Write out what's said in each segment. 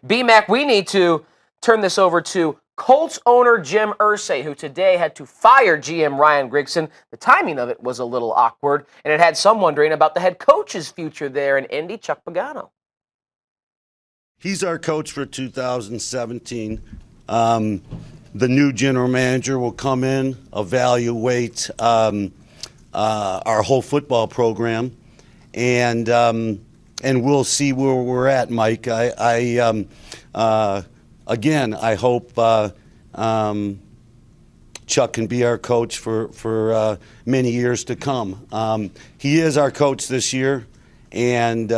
B-Mac, we need to turn this over to Colts owner Jim Irsay, who today had to fire GM Ryan Grigson. The timing of it was a little awkward, and it had some wondering about the head coach's future there in Indy, Chuck Pagano. He's our coach for 2017. The new general manager will come in, evaluate our whole football program, and we'll see where we're at, Mike. Again, I hope Chuck can be our coach for many years to come. He is our coach this year, and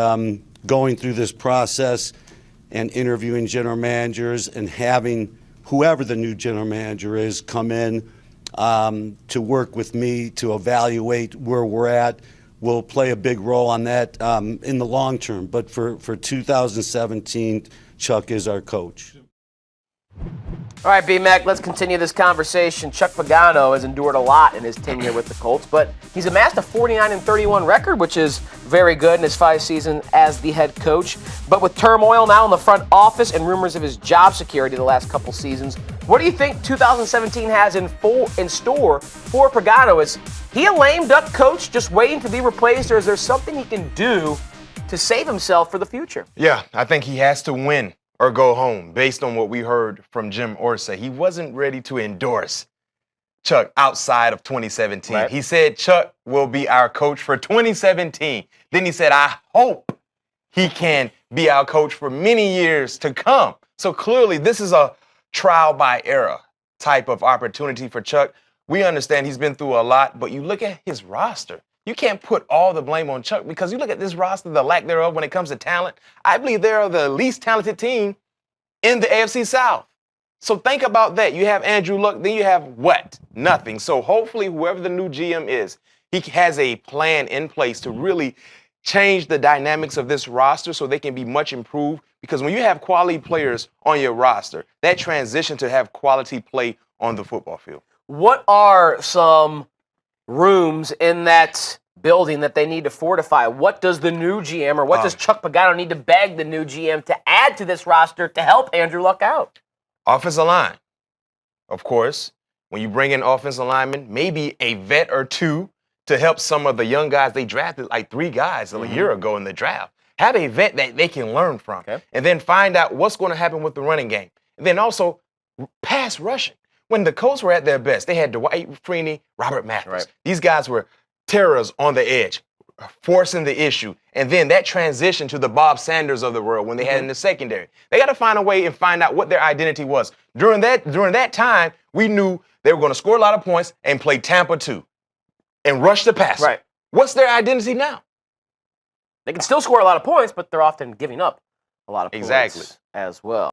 going through this process and interviewing general managers and having whoever the new general manager is come in to work with me to evaluate where we're at will play a big role on that in the long term. But for 2017, Chuck is our coach. All right, B-Mac, let's continue this conversation. Chuck Pagano has endured a lot in his tenure with the Colts, but he's amassed a 49-31 record, which is very good in his 5 seasons as the head coach. But with turmoil now in the front office and rumors of his job security the last couple seasons, what do you think 2017 has in store for Pagano? Is he a lame duck coach just waiting to be replaced, or is there something he can do to save himself for the future? Yeah, I think he has to win or go home, based on what we heard from Jim Irsay. He wasn't ready to endorse Chuck outside of 2017. Right. He said Chuck will be our coach for 2017. Then he said, I hope he can be our coach for many years to come. So clearly, this is a trial by error type of opportunity for Chuck. We understand he's been through a lot, but you look at his roster. You can't put all the blame on Chuck, because you look at this roster, the lack thereof when it comes to talent. I believe they are the least talented team in the AFC South. So think about that. You have Andrew Luck, then you have what? Nothing. So hopefully whoever the new GM is, he has a plan in place to really change the dynamics of this roster so they can be much improved. Because when you have quality players on your roster, that transition to have quality play on the football field. What are some rooms in that building that they need to fortify? What does the new GM, or what does Chuck Pagano need to beg the new GM to add to this roster to help Andrew Luck out? Offensive line, of course. When you bring in offensive linemen, maybe a vet or two to help some of the young guys. They drafted like 3 guys a year ago in the draft. Have a vet that they can learn from, and then find out what's going to happen with the running game. And then also pass rushing. When the Colts were at their best, they had Dwight Freeney, Robert Mathis. Right. These guys were terrors on the edge, forcing the issue. And then that transition to the Bob Sanders of the world when they had in the secondary. They got to find a way and find out what their identity was. During that time, we knew they were going to score a lot of points and play Tampa 2 and rush the passer. Right. What's their identity now? They can still score a lot of points, but they're often giving up a lot of points as well.